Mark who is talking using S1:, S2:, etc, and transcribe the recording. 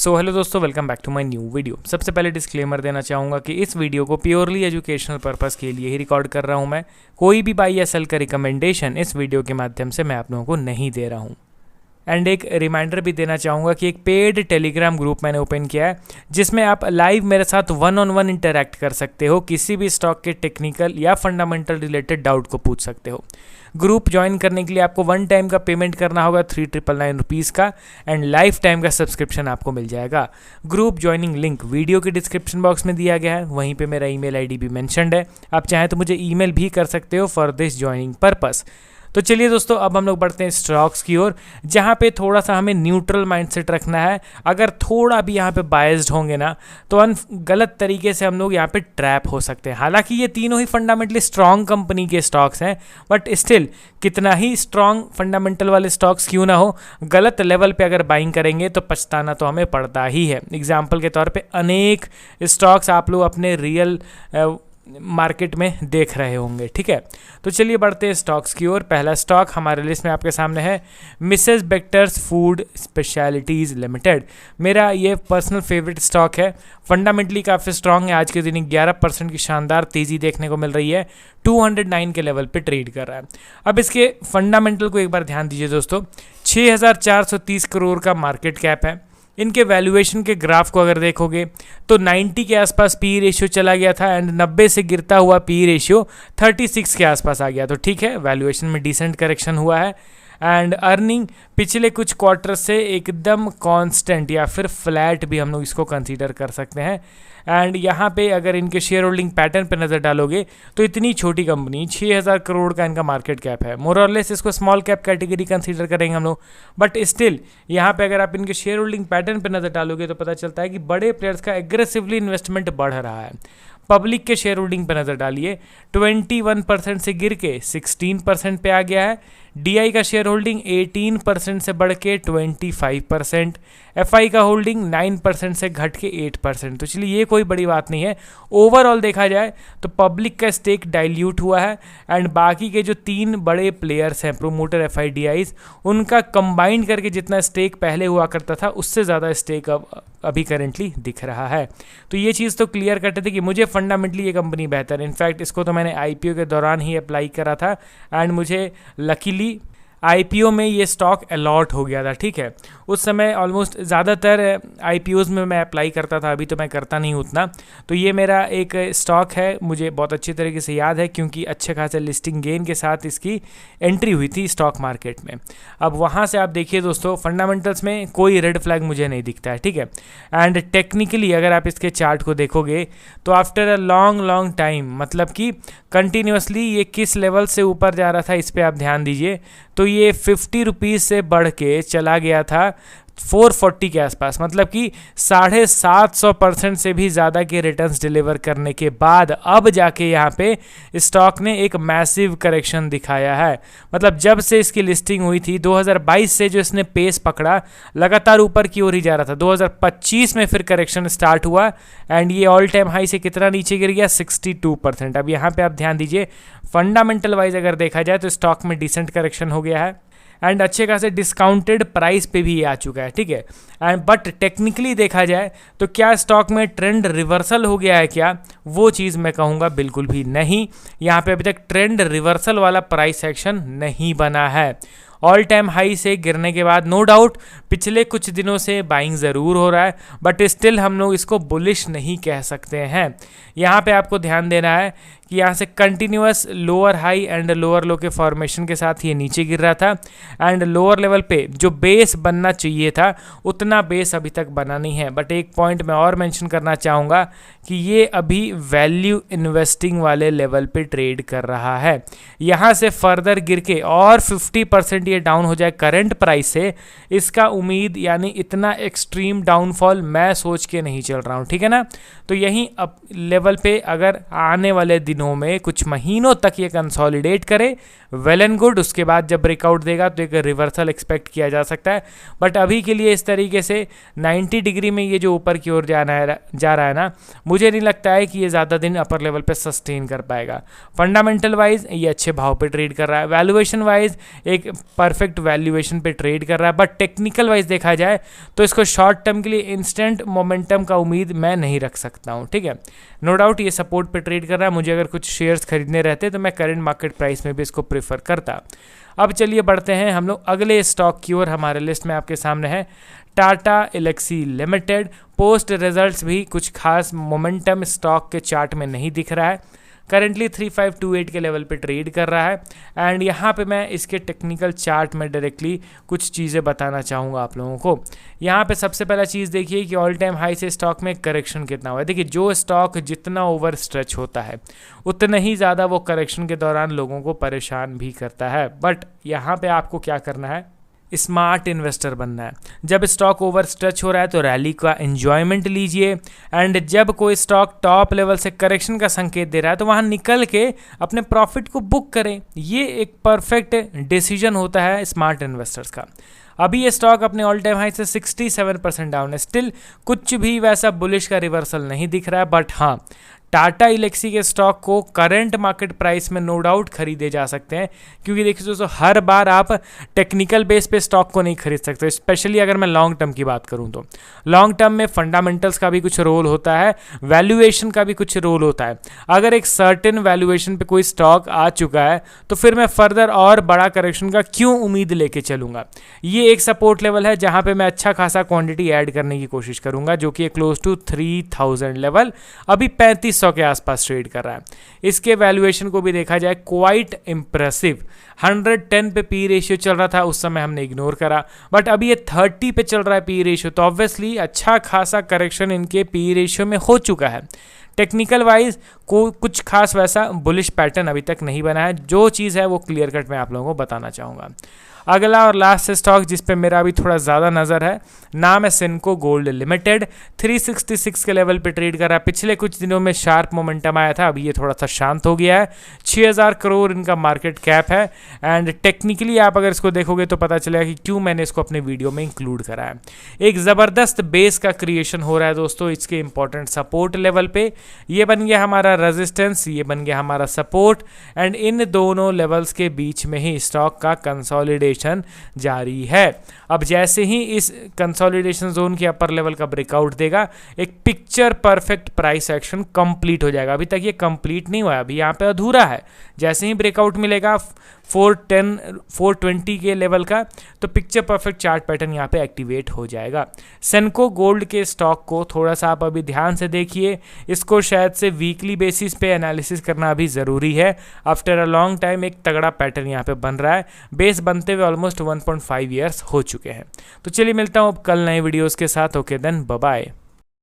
S1: सो hello दोस्तों, welcome back to my new video. सबसे पहले डिस्क्लेमर देना चाहूँगा कि इस वीडियो को प्योरली एजुकेशनल पर्पस के लिए ही रिकॉर्ड कर रहा हूँ। मैं कोई भी बाई या सेल का रिकमेंडेशन इस वीडियो के माध्यम से मैं आप लोगों को नहीं दे रहा हूँ। एंड एक रिमाइंडर भी देना चाहूँगा कि एक पेड टेलीग्राम ग्रुप मैंने ओपन किया है, जिसमें आप लाइव मेरे साथ 1-on-1 इंटरैक्ट कर सकते हो, किसी भी स्टॉक के टेक्निकल या फंडामेंटल रिलेटेड डाउट को पूछ सकते हो। ग्रुप ज्वाइन करने के लिए आपको 1 टाइम का पेमेंट करना होगा 3,999 रुपीज़ का, एंड लाइफ टाइम का सब्सक्रिप्शन आपको मिल जाएगा। ग्रुप ज्वाइनिंग लिंक वीडियो के डिस्क्रिप्शन बॉक्स में दिया गया है, वहीं पे मेरा ईमेल आईडी भी मेंशन्ड है। आप चाहें तो मुझे ईमेल भी कर सकते हो फॉर दिस ज्वाइनिंग पर्पस। तो चलिए दोस्तों, अब हम लोग बढ़ते हैं स्टॉक्स की ओर, जहाँ पे थोड़ा सा हमें न्यूट्रल माइंडसेट रखना है। अगर थोड़ा भी यहाँ पे बायस्ड होंगे ना, तो गलत तरीके से हम लोग यहाँ पे ट्रैप हो सकते हैं। हालांकि ये तीनों ही फंडामेंटली स्ट्रॉन्ग कंपनी के स्टॉक्स हैं, बट स्टिल कितना ही स्ट्रॉन्ग फंडामेंटल वाले स्टॉक्स क्यों ना हो, गलत लेवल पे अगर बाइंग करेंगे तो पछताना तो हमें पड़ता ही है। एग्जाम्पल के तौर पे अनेक स्टॉक्स आप लोग अपने रियल मार्केट में देख रहे होंगे। ठीक है, तो चलिए बढ़ते हैं स्टॉक्स की ओर। पहला स्टॉक हमारे लिस्ट में आपके सामने है Mrs Bector's food specialities limited. मेरा ये पर्सनल फेवरेट स्टॉक है, फंडामेंटली काफ़ी स्ट्रॉन्ग है। आज के दिन 11% की शानदार तेज़ी देखने को मिल रही है, 209 के लेवल पे ट्रेड कर रहा है। अब इसके फंडामेंटल को एक बार ध्यान दीजिए दोस्तों, 6,430 करोड़ का मार्केट कैप है। इनके वैल्यूएशन के ग्राफ को अगर देखोगे तो 90 के आसपास पी रेशियो चला गया था, एंड 90 से गिरता हुआ पी रेशियो 36 के आसपास आ गया। तो ठीक है, वैल्यूएशन में डिसेंट करेक्शन हुआ है, एंड अर्निंग पिछले कुछ क्वार्टर से एकदम कांस्टेंट या फिर फ्लैट भी हम लोग इसको कंसीडर कर सकते हैं। एंड यहाँ पे अगर इनके शेयर होल्डिंग पैटर्न पे नज़र डालोगे तो इतनी छोटी कंपनी, 6,000 करोड़ का इनका मार्केट कैप है, मोर और लेस इसको स्मॉल कैप कैटेगरी कंसीडर करेंगे हम लोग। बट स्टिल यहाँ पे अगर आप इनके शेयर होल्डिंग पैटर्न पे नज़र डालोगे तो पता चलता है कि बड़े प्लेयर्स का एग्रेसिवली इन्वेस्टमेंट बढ़ रहा है। पब्लिक के शेयर होल्डिंग पर नज़र डालिए, 21% से गिर के 16% पे आ गया है। डीआई का शेयर होल्डिंग 18% से बढ़ के 25%, एफआई का होल्डिंग 9% से घट के 8%। तो चलिए ये कोई बड़ी बात नहीं है। ओवरऑल देखा जाए तो पब्लिक का स्टेक डाइल्यूट हुआ है, एंड बाकी के जो 3 बड़े प्लेयर्स हैं प्रोमोटर एफआई डीआईज, उनका कंबाइंड करके जितना स्टेक पहले हुआ करता था उससे ज़्यादा स्टेक अभी करेंटली दिख रहा है। तो ये चीज़ तो क्लियर करते थे कि मुझे फंडामेंटली ये कंपनी बेहतर है। इनफैक्ट इसको तो मैंने आईपीओ के दौरान ही अप्लाई करा था, एंड मुझे लकीली आईपीओ में ये स्टॉक अलॉट हो गया था। ठीक है, उस समय ऑलमोस्ट ज़्यादातर आईपीओज़ में मैं अप्लाई करता था, अभी तो मैं करता नहीं उतना। तो ये मेरा एक स्टॉक है, मुझे बहुत अच्छी तरीके से याद है, क्योंकि अच्छे खासे लिस्टिंग गेन के साथ इसकी एंट्री हुई थी स्टॉक मार्केट में। अब वहाँ से आप देखिए दोस्तों, फंडामेंटल्स में कोई रेड फ्लैग मुझे नहीं दिखता है। ठीक है, एंड टेक्निकली अगर आप इसके चार्ट को देखोगे तो आफ्टर अ लॉन्ग टाइम, मतलब कि कंटिन्यूसली ये किस लेवल से ऊपर जा रहा था इस पर आप ध्यान दीजिए, तो ये 50 रुपीज़ से बढ़ के चला गया था 440 के आसपास, मतलब कि 750% से भी ज़्यादा के रिटर्न्स डिलीवर करने के बाद अब जाके यहाँ पे स्टॉक ने एक मैसिव करेक्शन दिखाया है। मतलब जब से इसकी लिस्टिंग हुई थी 2022 से जो इसने पेस पकड़ा, लगातार ऊपर की ओर ही जा रहा था। 2025 में फिर करेक्शन स्टार्ट हुआ, एंड ये ऑल टाइम हाई से कितना नीचे गिर गया, 62%। अब यहाँ पे आप ध्यान दीजिए, फंडामेंटल वाइज अगर देखा जाए तो स्टॉक में डिसेंट करेक्शन हो गया है, एंड अच्छे खासे डिस्काउंटेड प्राइस पे भी आ चुका है। ठीक है, एंड बट टेक्निकली देखा जाए तो क्या स्टॉक में ट्रेंड रिवर्सल हो गया है क्या, वो चीज़ मैं कहूँगा बिल्कुल भी नहीं। यहाँ पे अभी तक ट्रेंड रिवर्सल वाला प्राइस एक्शन नहीं बना है। ऑल टाइम हाई से गिरने के बाद नो डाउट पिछले कुछ दिनों से बाइंग ज़रूर हो रहा है, बट स्टिल हम लोग इसको बुलिश नहीं कह सकते हैं। यहाँ पे आपको ध्यान देना है कि यहाँ से continuous lower high and lower लो के फॉर्मेशन के साथ ये नीचे गिर रहा था, एंड लोअर लेवल पे जो बेस बनना चाहिए था उतना बेस अभी तक बना नहीं है। बट एक पॉइंट मैं और मेंशन करना चाहूँगा कि ये अभी वैल्यू इन्वेस्टिंग वाले लेवल पे ट्रेड कर रहा है। यहाँ से फर्दर गिर के और 50% ये डाउन हो जाए करंट प्राइस से, इसका उम्मीद यानी इतना एक्सट्रीम डाउनफॉल मैं सोच के नहीं चल रहा हूँ। ठीक है ना, तो यहीं अब लेवल पे अगर आने वाले दिनों में, कुछ महीनों तक ये कंसोलिडेट करे, वेल एंड गुड। उसके बाद जब ब्रेकआउट देगा तो एक रिवर्सल एक्सपेक्ट किया जा सकता है, बट अभी के लिए इस तरीके से 90 डिग्री में ये जो ऊपर की ओर जा रहा है ना, मुझे नहीं लगता है कि ये ज़्यादा दिन अपर लेवल पे सस्टेन कर पाएगा। फंडामेंटल वाइज ये अच्छे भाव पे ट्रेड कर रहा है, वैल्यूएशन वाइज एक परफेक्ट वैल्यूएशन पे ट्रेड कर रहा है, बट टेक्निकल वाइज देखा जाए तो इसको शॉर्ट टर्म के लिए इंस्टेंट मोमेंटम का उम्मीद मैं नहीं रख सकता हूँ। ठीक है, नो डाउट ये सपोर्ट पे ट्रेड कर रहा है। मुझे अगर कुछ शेयर्स खरीदने रहते तो मैं करंट मार्केट प्राइस में भी इसको प्रेफर करता। अब चलिए बढ़ते हैं हम लोग अगले स्टॉक की ओर। हमारे लिस्ट में आपके सामने है Tata Elxsi limited. Post results भी कुछ खास मोमेंटम स्टॉक के चार्ट में नहीं दिख रहा है। करेंटली 3528 के लेवल पे ट्रेड कर रहा है, एंड यहाँ पे मैं इसके टेक्निकल चार्ट में डायरेक्टली कुछ चीज़ें बताना चाहूँगा आप लोगों को। यहाँ पे सबसे पहला चीज़ देखिए कि ऑल टाइम हाई से स्टॉक में करेक्शन कितना हुआ है। देखिए जो स्टॉक जितना ओवर स्ट्रेच होता है उतना ही ज़्यादा वो करेक्शन के दौरान लोगों को परेशान भी करता है, बट यहाँ पे आपको क्या करना है, स्मार्ट इन्वेस्टर बनना है। जब स्टॉक ओवर स्ट्रेच हो रहा है तो रैली का एंजॉयमेंट लीजिए, एंड जब कोई स्टॉक टॉप लेवल से करेक्शन का संकेत दे रहा है तो वहाँ निकल के अपने प्रॉफिट को बुक करें। ये एक परफेक्ट डिसीजन होता है स्मार्ट इन्वेस्टर्स का। अभी ये स्टॉक अपने ऑल टाइम हाई से 67% डाउन है, स्टिल कुछ भी वैसा बुलिश का रिवर्सल नहीं दिख रहा है, बट हाँ टाटा एल्क्सी के स्टॉक को करंट मार्केट प्राइस में नो डाउट खरीदे जा सकते हैं, क्योंकि देखिए दोस्तों हर बार आप टेक्निकल बेस पे स्टॉक को नहीं खरीद सकते। स्पेशली अगर मैं लॉन्ग टर्म की बात करूं तो लॉन्ग टर्म में फंडामेंटल्स का भी कुछ रोल होता है, वैल्यूएशन का भी कुछ रोल होता है। अगर एक सर्टेन वैल्यूएशन पे कोई स्टॉक आ चुका है तो फिर मैं फर्दर और बड़ा करेक्शन का क्यों उम्मीद लेके चलूंगा। ये एक सपोर्ट लेवल है जहां पे मैं अच्छा खासा क्वांटिटी ऐड करने की कोशिश करूंगा, जो कि है क्लोज टू 3000 लेवल, अभी 3500 के आसपास ट्रेड कर रहा है। इसके वैल्यूएशन को भी देखा जाए क्वाइट इंप्रेसिव। 110 पे पी रेशियो चल रहा था, उस समय हमने इग्नोर करा, बट अभी ये 30 पे चल रहा है पी रेशियो, तो ऑब्वियसली अच्छा खासा करेक्शन इनके पी रेशियो में हो चुका है। टेक्निकल वाइज को कुछ खास वैसा बुलिश पैटर्न अभी तक नहीं बना है। जो चीज़ है वो क्लियर कट मैं आप लोगों को बताना चाहूँगा। अगला और लास्ट स्टॉक जिस पे मेरा अभी थोड़ा ज़्यादा नज़र है, नाम है सेनको गोल्ड लिमिटेड। 366 के लेवल पे ट्रेड कर रहा है। पिछले कुछ दिनों में शार्प मोमेंटम आया था, अभी ये थोड़ा सा शांत हो गया है। 6000 करोड़ इनका मार्केट कैप है, एंड टेक्निकली आप अगर इसको देखोगे तो पता चलेगा कि क्यों मैंने इसको अपने वीडियो में इंक्लूड करा है। एक ज़बरदस्त बेस का क्रिएशन हो रहा है दोस्तों इसके इंपॉर्टेंट सपोर्ट लेवल पे। ये बन गया हमारा रेजिस्टेंस, ये बन गया हमारा सपोर्ट, एंड इन दोनों लेवल्स के बीच में ही स्टॉक का कंसोलिडेशन जारी है। अब जैसे ही इस कंसोलिडेशन जोन के अपर लेवल का ब्रेकआउट देगा, एक picture perfect price action complete हो जाएगा। अभी तक ये कंप्लीट नहीं हुआ है, अभी यहाँ पे अधूरा है। जैसे ही ब्रेकआउट मिलेगा 410 420 के लेवल का, तो पिक्चर परफेक्ट चार्ट पैटर्न यहाँ पे एक्टिवेट हो जाएगा। सेनको गोल्ड के स्टॉक को थोड़ा सा आप अभी ध्यान से देखिए, इसको शायद से वीकली बेसिस पे एनालिसिस करना अभी ज़रूरी है। आफ्टर अ लॉन्ग टाइम एक तगड़ा पैटर्न यहाँ पे बन रहा है, बेस बनते हुए ऑलमोस्ट 1.5 ईयर्स हो चुके हैं। तो चलिए मिलता हूँ अब कल नए वीडियोज़ के साथ। Okay then, bye bye.